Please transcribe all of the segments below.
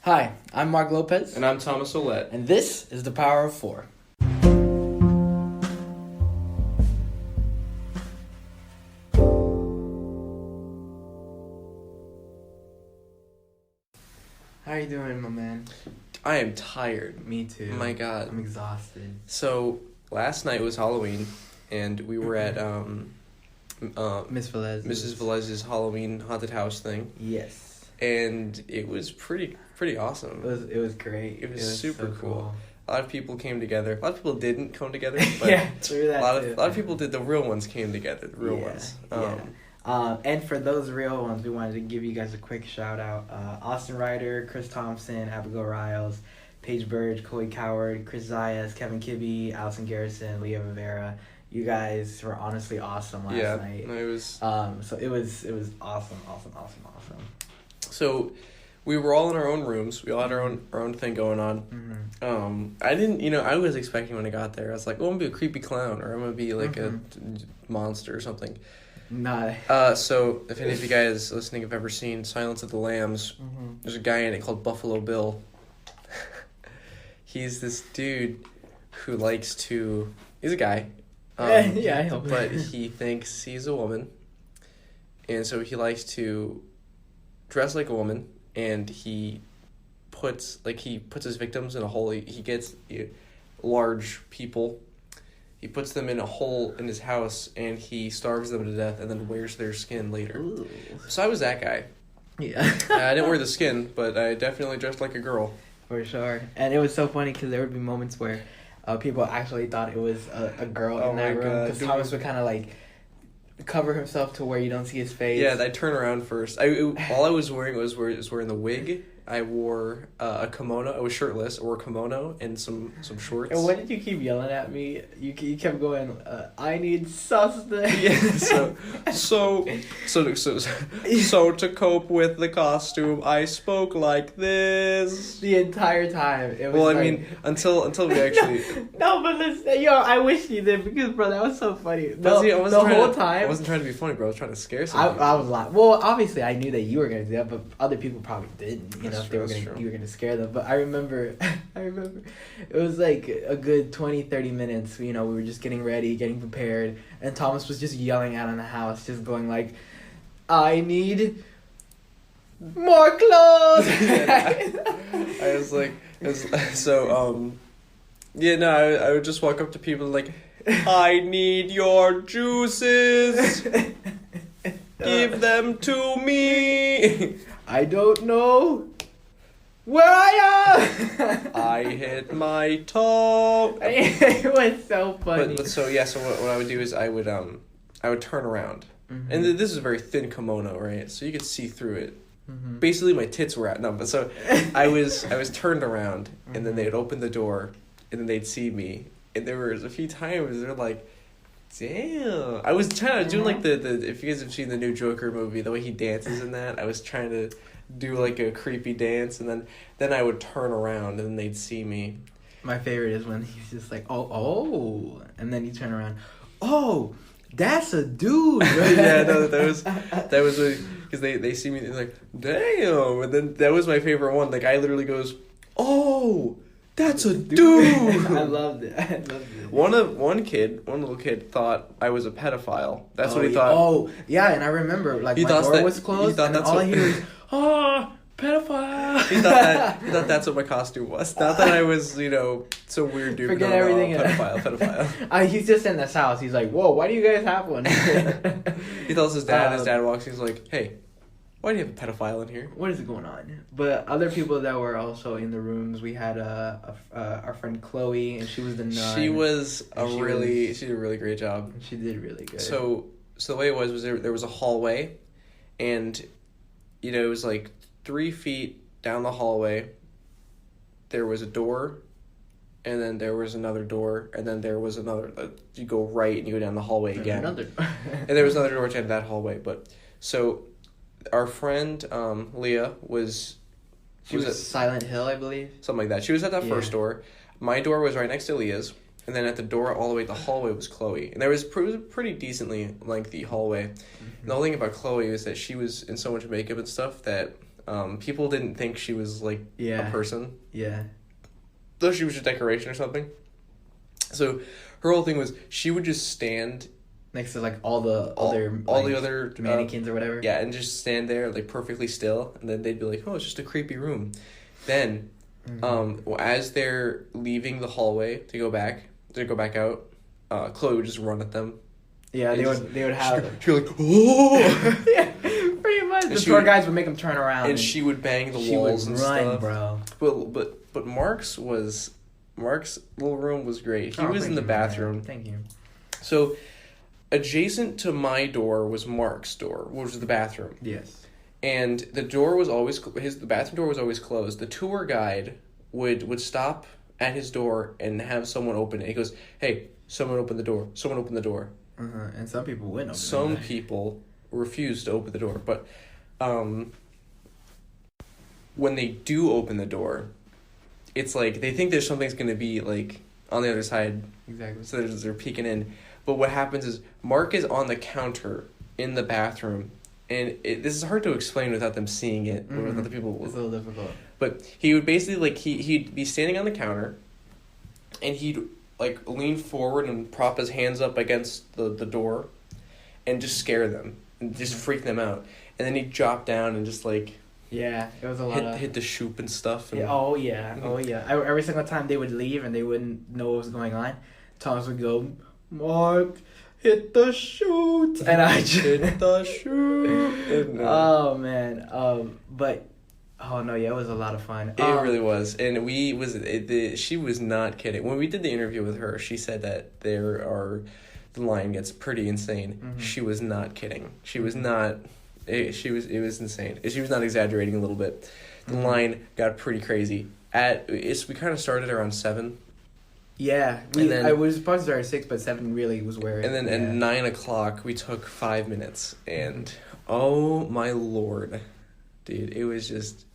Hi, I'm Mark Lopez. And I'm Thomas Ouellette. And this is The Power of Four. How are you doing, my man? I am tired. Me too. My God. I'm exhausted. So, last night was Halloween, and we were at Miss Velez. Mrs. Velez's Halloween haunted house thing. Yes. And it was pretty awesome. It was great. It was super so cool. A lot of people came together. A lot of people didn't come together, but yeah, true that. a lot of people did. The real ones came together. The real ones. And for those real ones, we wanted to give you guys a quick shout out. Austin Ryder, Chris Thompson, Abigail Riles, Paige Burge, Chloe Coward, Chris Zayas, Kevin Kibbe, Allison Garrison, Leah Rivera. You guys were honestly awesome last night. Yeah, it was. So it was awesome. So, we were all in our own rooms. We all had our own thing going on. Mm-hmm. I was expecting when I got there, I was like, oh, I'm gonna be a creepy clown, or I'm gonna be like a monster or something. Nah. So if any of you guys listening have ever seen Silence of the Lambs, there's a guy in it called Buffalo Bill. He's this dude who he's a guy. Yeah, I know. But he thinks he's a woman. And so he likes to dress like a woman, and he puts his victims in a hole. He gets large people. He puts them in a hole in his house, and he starves them to death and then wears their skin later. Ooh. So I was that guy. Yeah. I didn't wear the skin, but I definitely dressed like a girl. For sure. And it was so funny because there would be moments where people actually thought it was a girl in that room. Because Thomas would kind of like cover himself to where you don't see his face. Yeah, I turn around first. All I was wearing was wearing the wig. I wore a kimono. I was shirtless. I wore a kimono and some shorts. And when did you keep yelling at me? You kept going, I need sustenance. Yeah, so to cope with the costume, I spoke like this. The entire time. It was until we actually... No, but listen, I wish you did, because, bro, that was so funny. The whole time... I wasn't trying to be funny, bro. I was trying to scare somebody. I was like... Well, obviously, I knew that you were going to do that, but other people probably didn't, you That's were going to scare them. But I remember it was like a good 20-30 minutes. We were just getting ready, getting prepared, and Thomas was just yelling out in the house, just going like, I need more clothes. I was like, I would just walk up to people like, I need your juices. Give them to me. I don't know where I am. I hit my toe. It was so funny. So what I would do is I would turn around, and this is a very thin kimono, right? So you could see through it. Basically, my tits were out. No, but so I was turned around, and then they'd open the door, and then they'd see me, and there was a few times they're like, damn. I was trying to do like the if you guys have seen the new Joker movie, the way he dances in that, I was trying to do like a creepy dance, and then I would turn around and then they'd see me. My favorite is when he's just like, oh, and then you turn around, oh, that's a dude. Yeah, no, that was because they see me, they're like, damn, and then that was my favorite one. The guy literally goes, oh, that's a dude. I loved it. One little kid thought I was a pedophile. That's what he thought. Oh, yeah, and I remember my door was closed, and all I hear was, pedophile. He thought that's what my costume was. Not that I was, some weird dude. Forget everything. Pedophile. He's just in this house. He's like, whoa, why do you guys have one? He tells his dad. His dad walks. He's like, hey, why do you have a pedophile in here? What is going on? But other people that were also in the rooms, we had our friend Chloe, and she was the nun. She did a really great job. She did really good. So the way it was there was a hallway, and it was like 3 feet down the hallway. There was a door, and then there was another door, and then there was another. You go right and you go down the hallway again. And there was another door to that hallway, but so. Our friend Leah was at Silent Hill, I believe. Something like that. She was at that first door. My door was right next to Leah's. And then at the door all the way to the hallway was Chloe. And there was a pretty decently lengthy hallway. And the whole thing about Chloe is that she was in so much makeup and stuff that People didn't think she was like a person. Yeah. Though she was a decoration or something. So her whole thing was she would just stand next to like all the other mannequins or whatever. Yeah, and just stand there like perfectly still, and then they'd be like, "Oh, it's just a creepy room." Then, as they're leaving the hallway to go back out, Chloe would just run at them. Yeah, they would have. She'd like, "Oh!" Yeah, pretty much. The tour guides would make them turn around, and she would bang the walls and stuff. Bro. But Mark's little room was great. He was in the bathroom. Thank you. So, adjacent to my door was Mark's door, which was the bathroom. Yes. And the door was always the bathroom door was always closed. The tour guide would stop at his door and have someone open it. He goes, "Hey, someone open the door. Someone open the door." And some people wouldn't open Some people refused to open the door, but when they do open the door, it's like they think there's something's going to be like on the other side. Exactly. So they're peeking in. But what happens is Mark is on the counter in the bathroom, and this is hard to explain without them seeing it or with other people. It's a little difficult. But he would basically like he'd be standing on the counter, and he'd like lean forward and prop his hands up against the door, and just scare them and just freak them out. And then he'd drop down and just like. Yeah, it was a lot hit the shoop and stuff. And, yeah, every single time they would leave and they wouldn't know what was going on, Thomas would go, "Mark, hit the chute," and I just hit the chute. Oh man, but oh no, yeah, it was a lot of fun. It really was, and she was not kidding. When we did the interview with her, she said that the line gets pretty insane. Mm-hmm. She was not kidding. She was not. It was insane. She was not exaggerating a little bit. The line got pretty crazy. We kind of started around 7. Yeah, I was supposed to start at 6, but 7 really was where. And then at 9:00 we took 5 minutes, and oh my lord, dude, it was just.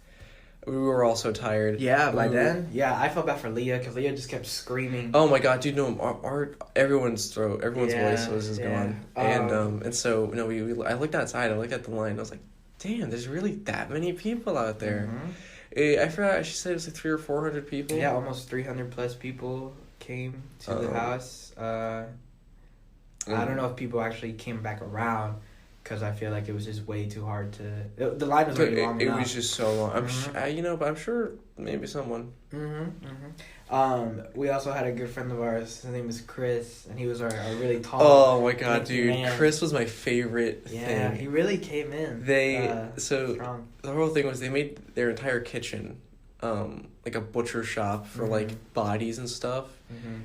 We were all so tired. Yeah, by then. Yeah, I felt bad for Leah because Leah just kept screaming. Oh my god, dude! No, everyone's voice was just gone, and so I looked outside. I looked at the line. I was like, damn, there's really that many people out there. Mm-hmm. I forgot. She said it was like 300 or 400 people. Yeah, almost 300 plus people came to the house. I don't know if people actually came back around. Because I feel like it was just way too hard to. The line was already long enough. It was just so long. But I'm sure maybe someone. We also had a good friend of ours. His name is Chris, and he was our really tall. Oh my god, dude! Man. Chris was my favorite. Yeah, he really came in. Strong. The whole thing was they made their entire kitchen, like a butcher shop for like bodies and stuff,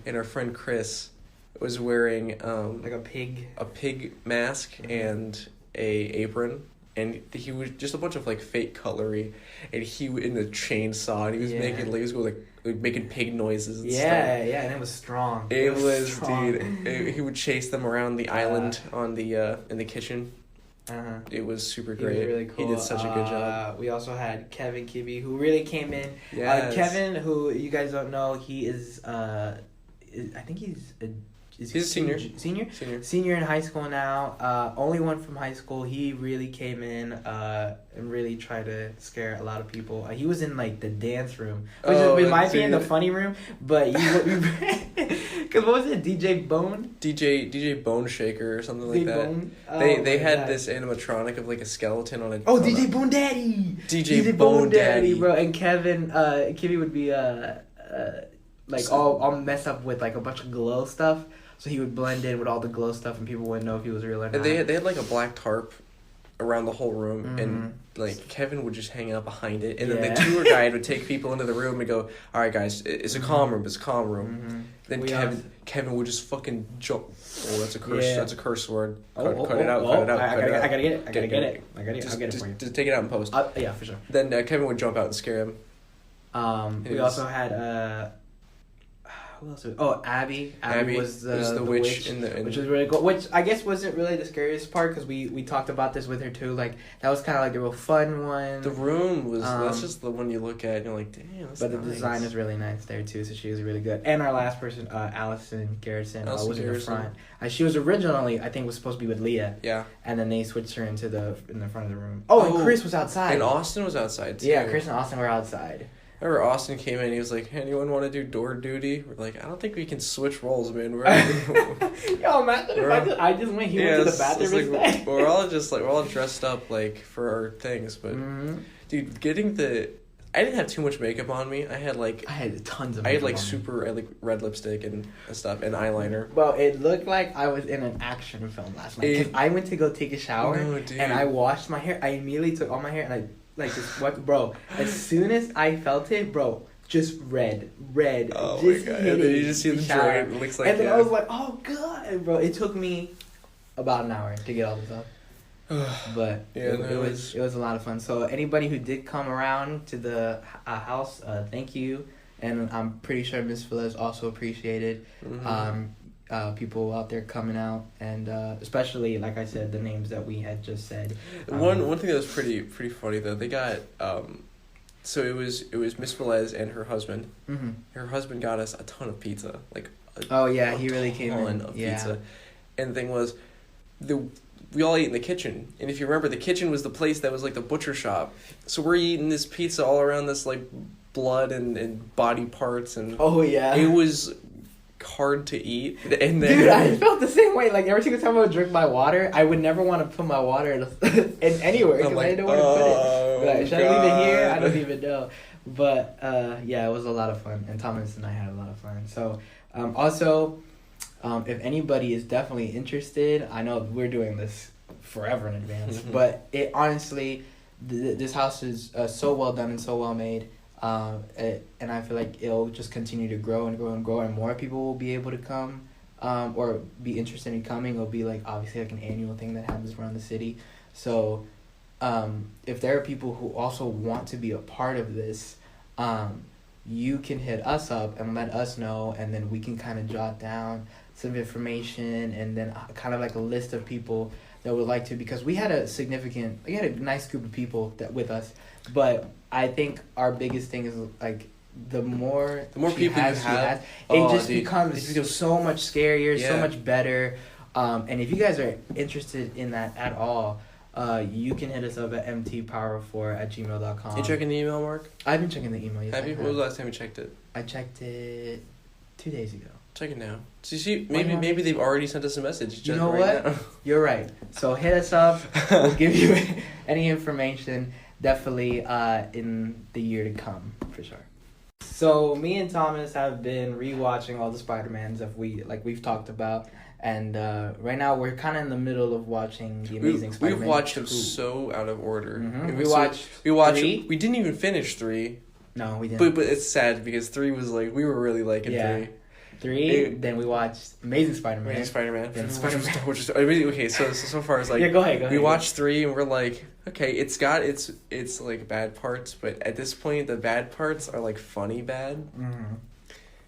and our friend Chris was wearing like a pig mask and a apron, and he was just a bunch of like fake cutlery, and he in the chainsaw, and he was making pig noises and stuff. Yeah, and it was strong. It was strong. Dude. He would chase them around the island on the in the kitchen. It was super great. He was really cool. He did such a good job. We also had Kevin Kibbe, who really came in. Yes. Kevin, who you guys don't know, he is I think he's a senior. Senior in high school now. Only one from high school. He really came in and really tried to scare a lot of people. He was in like the dance room, which is, in my opinion, the funny room. But because what was it, DJ Bone Shaker or something like that. They had this animatronic of like a skeleton on it. Oh, DJ Bone Daddy. DJ Bone Daddy, bro. And Kibbe would be like all messed up with like a bunch of glow stuff. So he would blend in with all the glow stuff, and people wouldn't know if he was real or not. And they had like a black tarp around the whole room, and like Kevin would just hang out behind it, and then the tour guide would take people into the room and go, "All right, guys, it's a calm room. It's a calm room." Then Kevin would just fucking jump. Oh, that's a curse. Yeah. That's a curse word. Cut it out. I gotta get it. I'll get it for you. Just take it out in post. Yeah, for sure. Then Kevin would jump out and scare him. We also had who else? Abby. Abby was the witch, which was really cool. Which I guess wasn't really the scariest part because we talked about this with her too. Like that was kind of like a real fun one. The room was that's just the one you look at and you're like, damn. That's but nice. The design is really nice there too, so she was really good. And our last person, Allison Garrison, was in the front. She was originally, I think, was supposed to be with Leah. Yeah. And then they switched her in the front of the room. And Chris was outside. And Austin was outside too. Yeah, Chris and Austin were outside. I remember Austin came in and he was like, anyone want to do door duty? We're like, I don't think we can switch roles, man. Yo, imagine if I just went here to the bathroom like, we're all dressed up like for our things, but dude, I didn't have too much makeup on me. I had tons of makeup. I had like red lipstick and stuff and eyeliner. Well, it looked like I was in an action film last night. Because I went to go take a shower and I washed my hair. I immediately took all my hair and I just wiped, bro. As soon as I felt it, bro, just red. Oh just my god! And then you just see the drain. It looks like. And then I was like, oh god, bro. It took me about an hour to get all this up. But it was a lot of fun. So anybody who did come around to the house, thank you, and I'm pretty sure Miss Velez also appreciated people out there coming out, and especially like I said, the names that we had just said. One thing that was pretty funny though, they got so it was Miss Velez and her husband. Mm-hmm. Her husband got us a ton of pizza, like he really came in of pizza, and the thing was we all ate in the kitchen. And if you remember, the kitchen was the place that was like the butcher shop. So we're eating this pizza all around this like blood and body parts. And it was hard to eat. And then, dude, I felt the same way. Like every single time I would drink my water, I would never want to put my water in anywhere because I didn't know where to put it. Like, should I leave it here? I don't even know. But it was a lot of fun. And Thomas and I had a lot of fun. So also... if anybody is definitely interested, I know we're doing this forever in advance, but it honestly, this house is so well done and so well made, and I feel like it'll just continue to grow and grow and grow, and more people will be able to come, or be interested in coming. It'll be like obviously like an annual thing that happens around the city. So, if there are people who also want to be a part of this, you can hit us up and let us know, and then we can kind of jot down some information and then kind of like a list of people that would like to, because we had a nice group of people that with us, but I think our biggest thing is like the more people you have, becomes so much scarier, so much better, and if you guys are interested in that at all, you can hit us up at mtpower4@gmail.com. You checking the email, Mark? I've been checking the email. Yes, have you? When was the last time you checked it? I checked it 2 days ago. Check it now. So you see, maybe they've already sent us a message. You know what? Now. You're right. So hit us up. We'll give you any information. Definitely in the year to come, for sure. So me and Thomas have been rewatching all the Spider-Mans that we've talked about. And right now we're kind of in the middle of watching the Amazing Spider-Man. We've watched them so out of order. Mm-hmm. We watched 3. We didn't even finish 3. No, we didn't. But it's sad because 3 was like, we were really liking 3. 3. Then we watched Amazing Spider-Man. Then Spider-Man. Okay, so far it's like go ahead. We watched 3 and we're like, okay, it's got its like bad parts, but at this point the bad parts are like funny bad. Mm-hmm.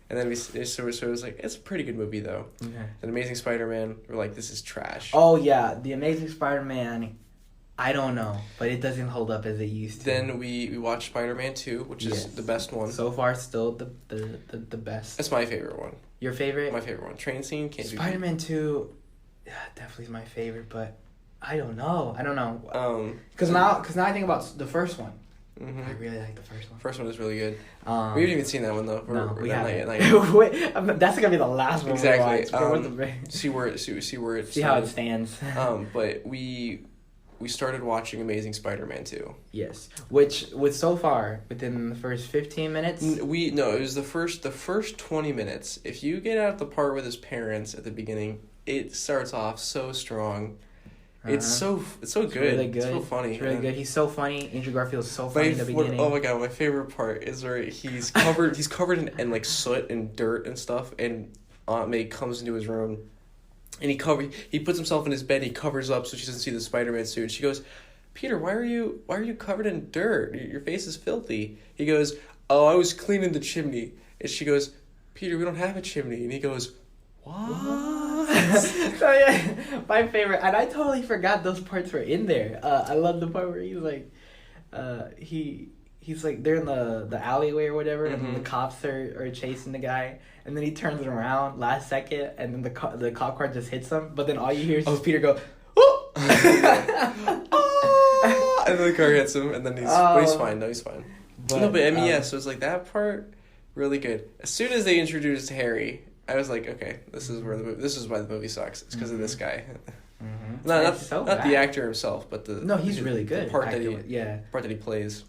And then it was like, it's a pretty good movie though. Okay. An Amazing Spider-Man, we're like, this is trash. Oh yeah, the Amazing Spider-Man, I don't know, but it doesn't hold up as it used to. Then we watched Spider-Man 2, which is the best one. So far, still the best. That's my favorite one. Your favorite? My favorite one. Train scene can't be. Spider-Man 2, definitely is my favorite, but I don't know. Because now I think about the first one. Mm-hmm. I really like the first one. First one is really good. We haven't even seen that one though. We haven't. That's gonna be the last one. Exactly. See how it stands. But we started watching Amazing Spider-Man 2. Yes, which so far within the first 15 minutes. It was the first 20 minutes. If you get out the part with his parents at the beginning, it starts off so strong. It's so good. Really good. It's so funny. It's really good. He's so funny. Andrew Garfield's so funny in the beginning. Oh my god, my favorite part is where he's covered in like soot and dirt and stuff, and Aunt May comes into his room, and he puts himself in his bed. He covers up so she doesn't see the Spider-Man suit. She goes, "Peter, why are you covered in dirt? Your face is filthy." He goes, "Oh, I was cleaning the chimney." And she goes, Peter, we don't have a chimney. And he goes, what? So yeah, my favorite, and I totally forgot those parts were in there. I love the part where he's like, he's like, they're in the alleyway or whatever, and then the cops are chasing the guy, and then he turns around last second, and then the cop car just hits him, but then all you hear is just Peter go, oh! And then the car hits him, and then he's fine. No, he's fine. But I mean, yeah. So it's like that part, really good. As soon as they introduced Harry, I was like, okay, this is why the movie sucks. It's because of this guy. Mm-hmm. Not the actor himself, but he's really good. The part that he plays.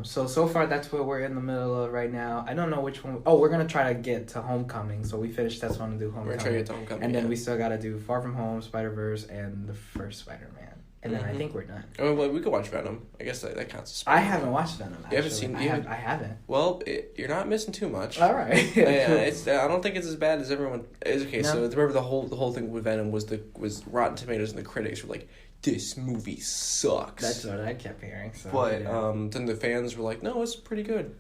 So far that's what we're in the middle of right now. I don't know which one. We're gonna try to get to Homecoming. So we finished this one and do Homecoming. We're trying to get to Homecoming, and then we still gotta do Far From Home, Spider-Verse, and the first Spider-Man. And then I think we're done. Oh, well, we could watch Venom. I guess that counts as Spider-Man. I haven't watched Venom. You haven't seen it? I haven't. Well, you're not missing too much. All right. I don't think it's as bad as everyone is. Okay, no. So remember the whole thing with Venom was Rotten Tomatoes and the critics were like, this movie sucks. That's what I kept hearing. So, but then the fans were like, no, it's pretty good.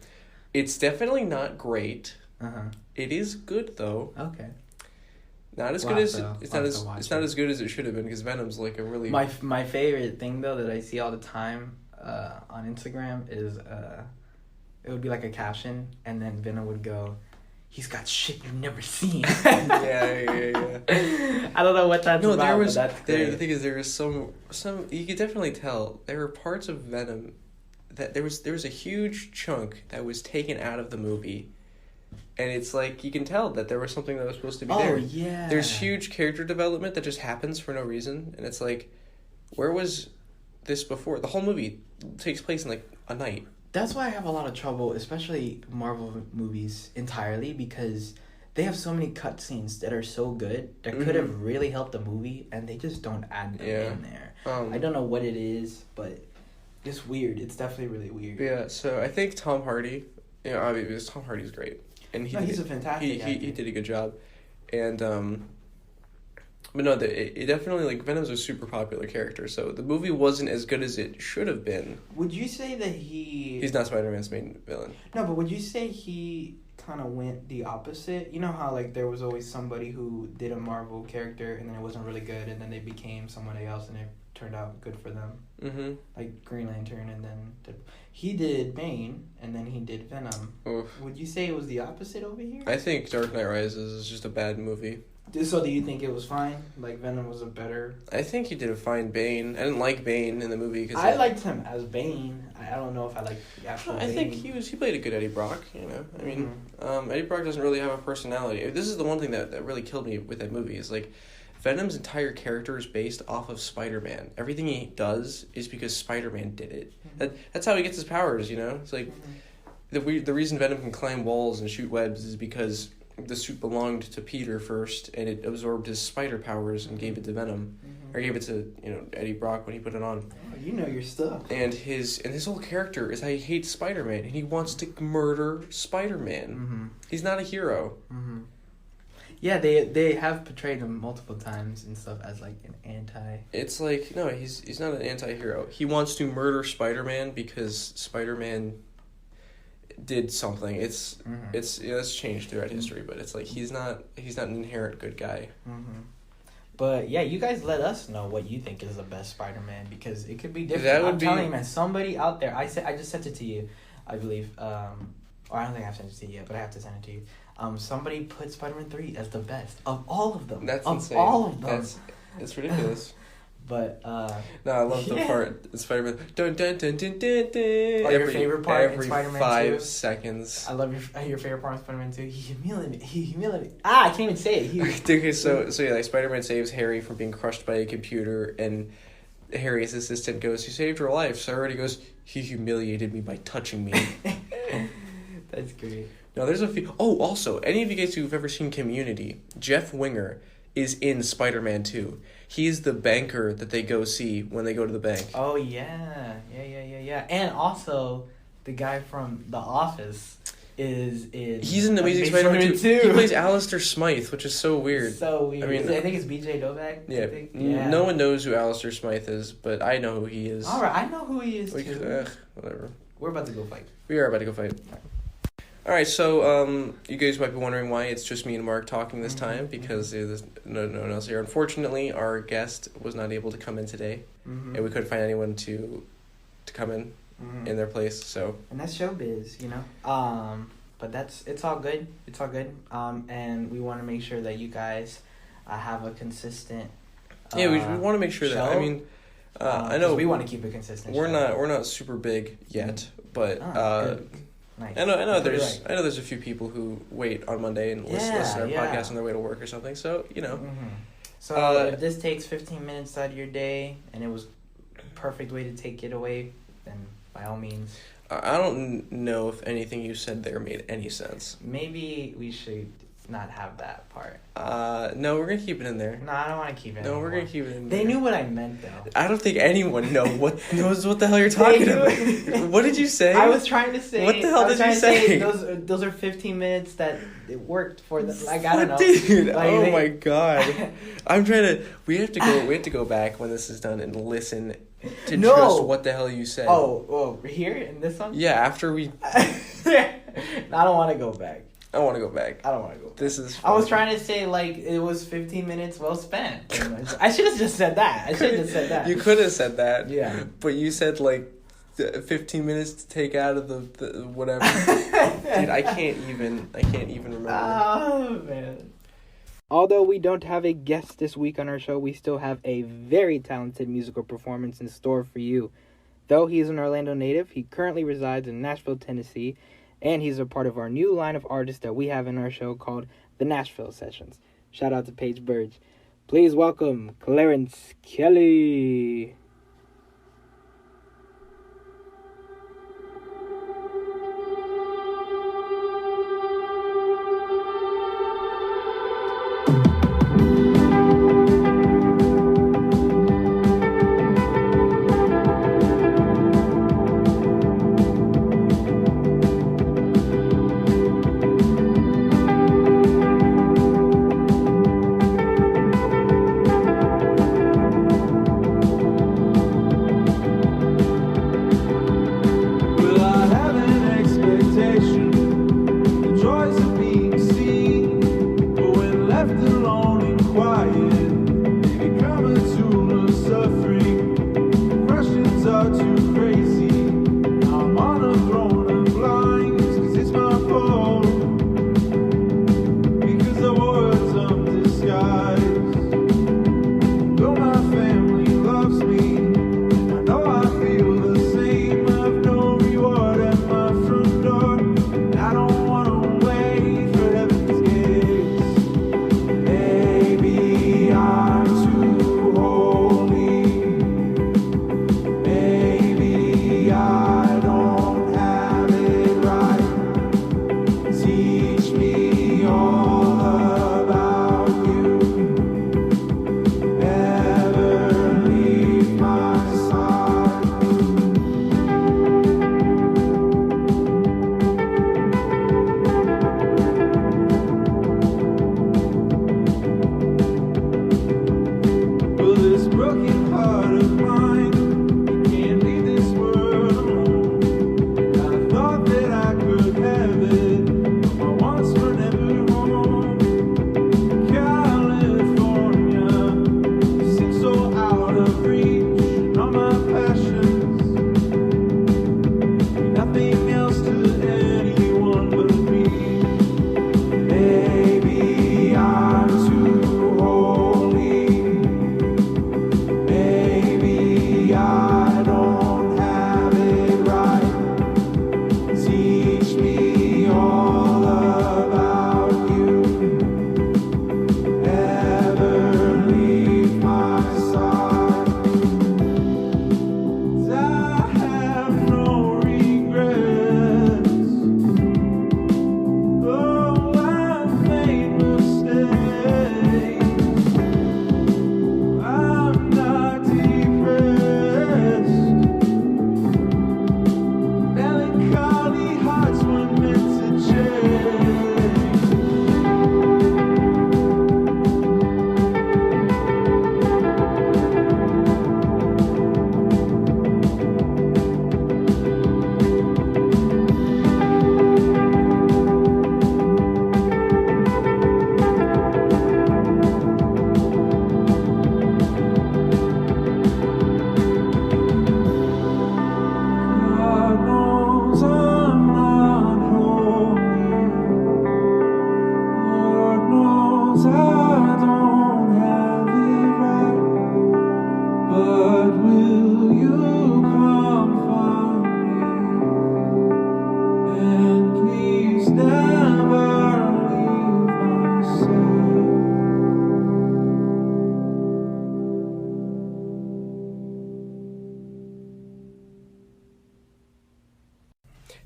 It's definitely not great. It is good though. Okay. Not as good as it's not as good as it should have been because Venom's like a really my favorite thing though that I see all the time on Instagram is it would be like a caption and then Venom would go, he's got shit you've never seen. yeah. I don't know what that's about. The thing is there was some you could definitely tell there were parts of Venom that there was a huge chunk that was taken out of the movie. And it's like, you can tell that there was something that was supposed to be there. Oh, yeah. There's huge character development that just happens for no reason. And it's like, where was this before? The whole movie takes place in, like, a night. That's why I have a lot of trouble, especially Marvel movies entirely, because they have so many cutscenes that are so good that could have really helped the movie, and they just don't add them in there. I don't know what it is, but it's weird. It's definitely really weird. Yeah, so I think Tom Hardy, obviously Tom Hardy's great. And he's a fantastic actor. He did a good job. And, but no, it definitely, like, Venom's a super popular character, so the movie wasn't as good as it should have been. Would you say that he's not Spider-Man's main villain. No, but would you say he kind of went the opposite? You know how, like, there was always somebody who did a Marvel character, and then it wasn't really good, and then they became somebody else, and it turned out good for them. Mm-hmm. Like Green Lantern, and then he did Bane, and then he did Venom. Oof. Would you say it was the opposite over here? I think Dark Knight Rises is just a bad movie. So do you think it was fine? Like Venom was a better... I think he did a fine Bane. I didn't like Bane in the movie. Cause I liked him as Bane. I don't know if I liked the actual Bane. I think he played a good Eddie Brock, you know. I mean, Eddie Brock doesn't really have a personality. This is the one thing that really killed me with that movie is like Venom's entire character is based off of Spider-Man. Everything he does is because Spider-Man did it. That's how he gets his powers, you know? It's like the reason Venom can climb walls and shoot webs is because the suit belonged to Peter first, and it absorbed his spider powers and gave it to Venom, or gave it to Eddie Brock when he put it on. Oh, you know your stuff. And his whole character is how he hates Spider-Man, and he wants to murder Spider-Man. He's not a hero. Yeah, they have portrayed him multiple times and stuff as like an anti. It's like no, he's not an anti-hero. He wants to murder Spider-Man because Spider-Man did something. It's changed throughout history, but it's like he's not an inherent good guy. But yeah, you guys let us know what you think is the best Spider-Man because it could be different. I'm telling you, man, somebody out there. I just sent it to you, I believe. Or I don't think I've sent it to you yet, but I have to send it to you. Somebody put Spider-Man 3 as the best of all of them. That's insane. All of them. It's ridiculous. But no, I love the part in Spider-Man. Dun dun dun dun dun dun. Your favorite part in Spider-Man 2? Every 5 seconds. I love your favorite part in Spider-Man 2. He humiliated me. I can't even say it. Okay, so yeah, like Spider-Man saves Harry from being crushed by a computer, and Harry's assistant goes, "He saved your life, sir." And he goes, "He humiliated me by touching me." That's great. No, there's a few. Oh, also, any of you guys who've ever seen Community, Jeff Winger is in Spider-Man 2. He's the banker that they go see when they go to the bank. Oh, yeah. And also, the guy from The Office is in... He's in Amazing Spider-Man 2. He plays Alistair Smythe, which is so weird. So weird. I mean, I think it's B.J. Novak. Yeah. No one knows who Alistair Smythe is, but I know who he is. All right, I know who he is, too. Whatever. We're about to go fight. We are about to go fight. All right, so you guys might be wondering why it's just me and Mark talking this time, because there's no one else here. Unfortunately, our guest was not able to come in today, and we couldn't find anyone to come in their place. So, and that's showbiz, you know. But it's all good. It's all good. And we want to make sure that you guys have a consistent. Yeah, we want to make sure show. that. I mean, I know we want to keep it consistent. We're not super big yet, but nice. I know there's a few people who wait on Monday and listen to our podcast on their way to work or something. So you know. So if this takes 15 minutes out of your day and it was a perfect way to take it away, then by all means. I don't know if anything you said there made any sense. Maybe we should not have that part. No, we're gonna keep it in there. No, I don't want to keep it. No, we're gonna keep it in there. They knew what I meant, though. I don't think anyone knows what the hell you're talking about. What did you say? I was trying to say. What the hell did you say? Those are 15 minutes that it worked for the. Like, I don't know. Dude, like, my god! I'm trying to. We have to go back when this is done and listen to just what the hell you said. Oh, here in this one. Yeah, after we. I don't want to go back. I want to go back. I don't want to go back. This is. I was trying to say, like, it was 15 minutes well spent. I should have just said that. You could have said that. Yeah. But you said, like, 15 minutes to take out of the whatever. Dude, I can't even remember. Oh, man. Although we don't have a guest this week on our show, we still have a very talented musical performance in store for you. Though he is an Orlando native, he currently resides in Nashville, Tennessee, and he's a part of our new line of artists that we have in our show called the Nashville Sessions. Shout out to Paige Burge. Please welcome Clarence Kelly.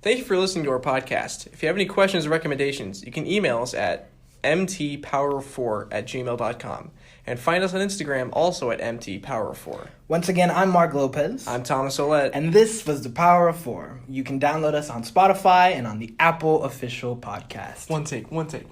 Thank you for listening to our podcast. If you have any questions or recommendations, you can email us at mtpower4@gmail.com. And find us on Instagram also at mtpower4. Once again, I'm Mark Lopez. I'm Thomas Olette. And this was The Power of Four. You can download us on Spotify and on the Apple official podcast. One take. One take.